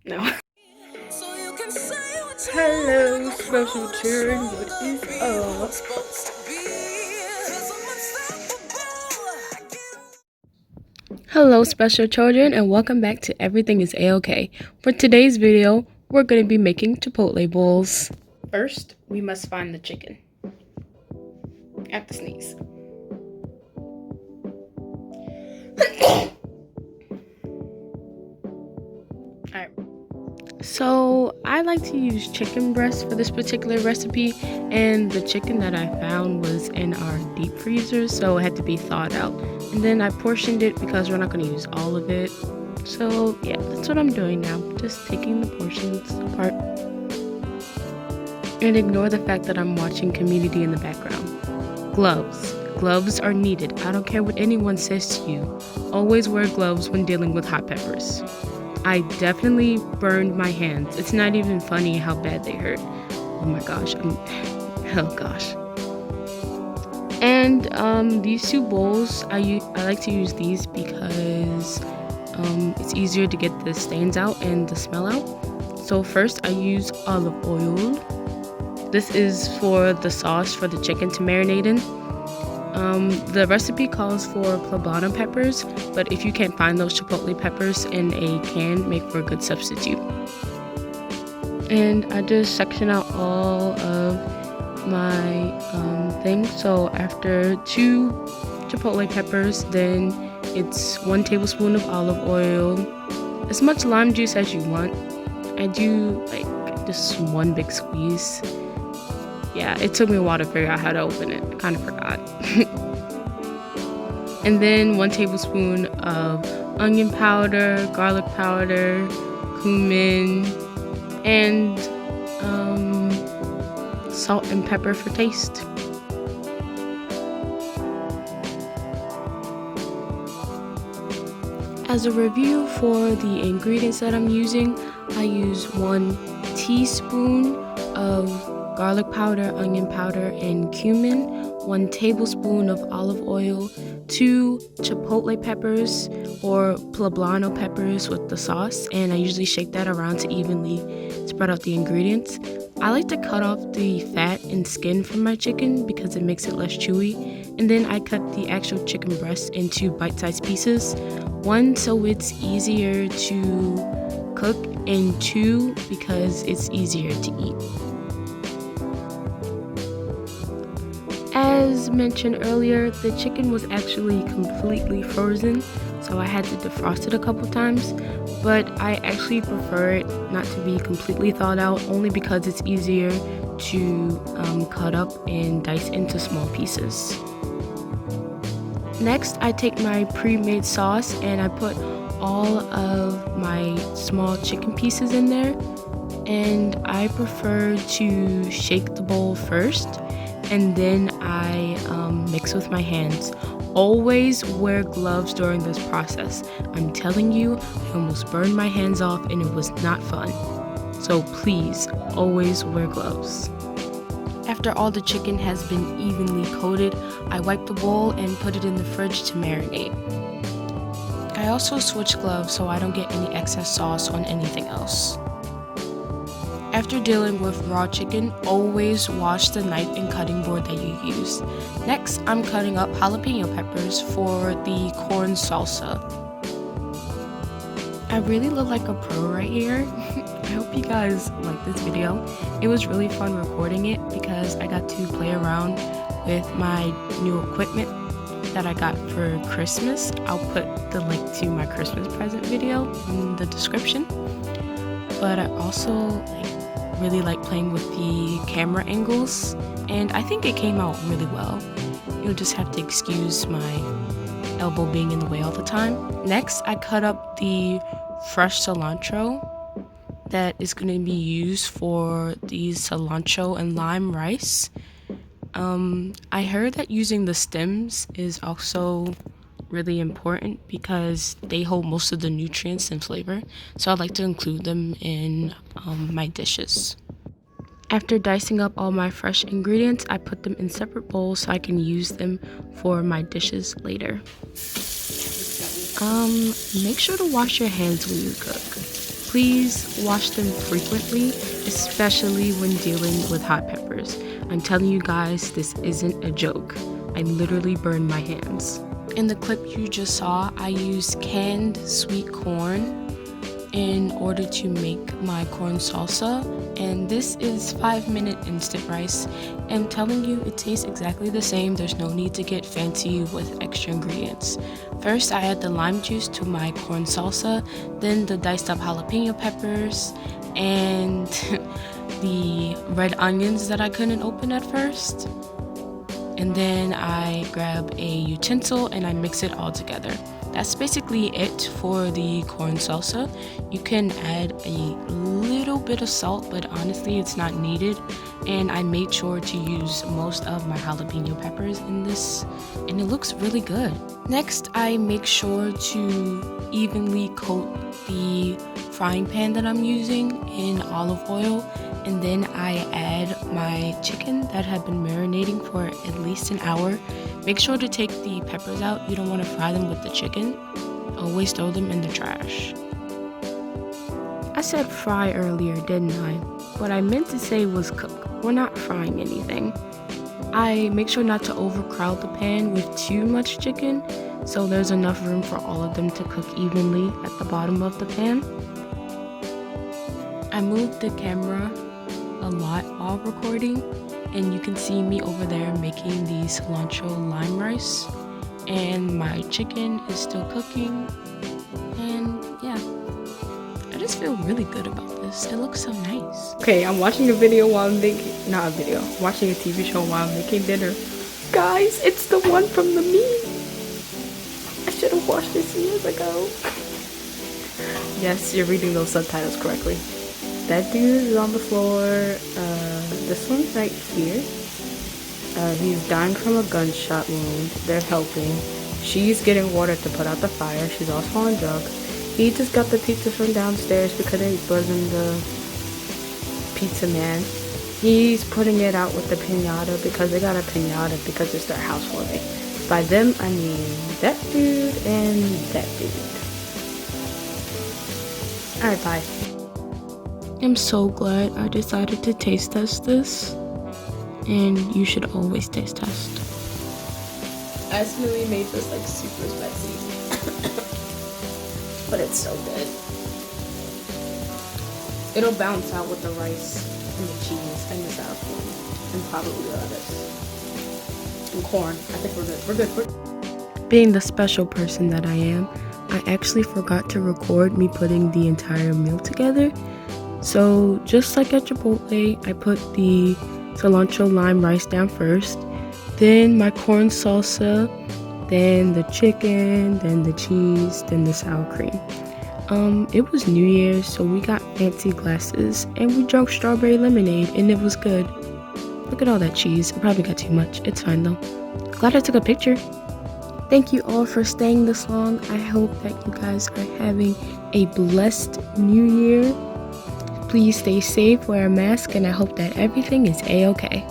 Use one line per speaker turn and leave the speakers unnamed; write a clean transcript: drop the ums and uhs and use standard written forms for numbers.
No. Hello, special children. What is up? Hello, special children, and welcome back to Everything is A-OK. For today's video, we're going to be making chipotle bowls. First, we must find the chicken. I have to sneeze. Alright. So, I like to use chicken breast for this particular recipe, and the chicken that I found was in our deep freezer, so it had to be thawed out. And then I portioned it because we're not going to use all of it. So, yeah, that's what I'm doing now. Just taking the portions apart. And ignore the fact that I'm watching Community in the background. Gloves. Gloves are needed. I don't care what anyone says to you. Always wear gloves when dealing with hot peppers. I definitely burned my hands. It's not even funny how bad they hurt. Oh my gosh. Oh gosh. And these two bowls, I like to use these because it's easier to get the stains out and the smell out. So first I use olive oil. This is for the sauce for the chicken to marinate in. The recipe calls for Pablano peppers, but if you can't find those chipotle peppers in a can, make for a good substitute. And I just section out all of my things. So after 2 chipotle peppers, then it's 1 tablespoon of olive oil, as much lime juice as you want. I do like just 1 big squeeze. Yeah, it took me a while to figure out how to open it. I kind of forgot. And then 1 tablespoon of onion powder, garlic powder, cumin, and salt and pepper for taste. As a review for the ingredients that I'm using, I use 1 teaspoon of garlic powder, onion powder, and cumin, 1 tablespoon of olive oil, 2 chipotle peppers or Pablano peppers with the sauce, and I usually shake that around to evenly spread out the ingredients. I like to cut off the fat and skin from my chicken because it makes it less chewy, and then I cut the actual chicken breast into bite-sized pieces, 1 so it's easier to cook, and 2 because it's easier to eat. As mentioned earlier, the chicken was actually completely frozen, so I had to defrost it a couple times, but I actually prefer it not to be completely thawed out, only because it's easier to cut up and dice into small pieces. Next, I take my pre-made sauce and I put all of my small chicken pieces in there, and I prefer to shake the bowl first, and then I mix with my hands. Always wear gloves during this process. I'm telling you, I almost burned my hands off and it was not fun. So please, always wear gloves. After all the chicken has been evenly coated, I wipe the bowl and put it in the fridge to marinate. I also switch gloves so I don't get any excess sauce on anything else. After dealing with raw chicken, always wash the knife and cutting board that you use. Next, I'm cutting up jalapeno peppers for the corn salsa. I really look like a pro right here. I hope you guys like this video. It was really fun recording it because I got to play around with my new equipment that I got for Christmas. I'll put the link to my Christmas present video in the description. But I also really like playing with the camera angles, and I think it came out really well. You'll just have to excuse my elbow being in the way all the time. Next, I cut up the fresh cilantro that is going to be used for the cilantro and lime rice. I heard that using the stems is also really important because they hold most of the nutrients and flavor, so I like to include them in my dishes. After dicing up all my fresh ingredients, I put them in separate bowls so I can use them for my dishes later. Make sure to wash your hands when you cook. Please wash them frequently, especially when dealing with hot peppers. I'm telling you guys, this isn't a joke. I literally burned my hands. In the clip you just saw, I used canned sweet corn in order to make my corn salsa, and this is 5-minute instant rice. I'm telling you, it tastes exactly the same. There's no need to get fancy with extra ingredients. First, I add the lime juice to my corn salsa, then the diced up jalapeno peppers, and the red onions that I couldn't open at first. And then I grab a utensil and I mix it all together. That's basically it for the corn salsa. You can add a little bit of salt, but honestly it's not needed. And I made sure to use most of my jalapeno peppers in this, and it looks really good. Next, I make sure to evenly coat the frying pan that I'm using in olive oil, and then I add my chicken that had been marinating for at least an hour. Make sure to take the peppers out. You don't want to fry them with the chicken. Always throw them in the trash. I said fry earlier, didn't I? What I meant to say was cook. We're not frying anything. I make sure not to overcrowd the pan with too much chicken, so there's enough room for all of them to cook evenly at the bottom of the pan. I moved the camera a lot while recording, and you can see me over there making the cilantro lime rice, and my chicken is still cooking, and yeah, I just feel really good about this. It looks so nice. Okay, I'm watching a video while I'm making, not a video, watching a TV show while I'm making dinner. Guys, it's the one from the meme. I should have watched this years ago. Yes, you're reading those subtitles correctly. That dude is on the floor. This one's right here. He's dying from a gunshot wound. They're helping. She's getting water to put out the fire. She's also on drugs. He just got the pizza from downstairs because it wasn't the pizza man. He's putting it out with the piñata because they got a piñata because it's their housewarming. By them, I mean that dude and that dude. Alright, bye. I'm so glad I decided to taste test this, and you should always taste test. I accidentally made this like super spicy, but it's so good. It'll bounce out with the rice and the cheese and the sour cream and probably the lettuce and corn. I think we're good. We're good. Being the special person that I am, I actually forgot to record me putting the entire meal together. So just like at Chipotle, I put the cilantro lime rice down first, then my corn salsa, then the chicken, then the cheese, then the sour cream. It was New Year's, so we got fancy glasses and we drank strawberry lemonade, and it was good. Look at all that cheese. I probably got too much. It's fine though. Glad I took a picture. Thank you all for staying this long. I hope that you guys are having a blessed New Year. Please stay safe, wear a mask, and I hope that everything is a-okay.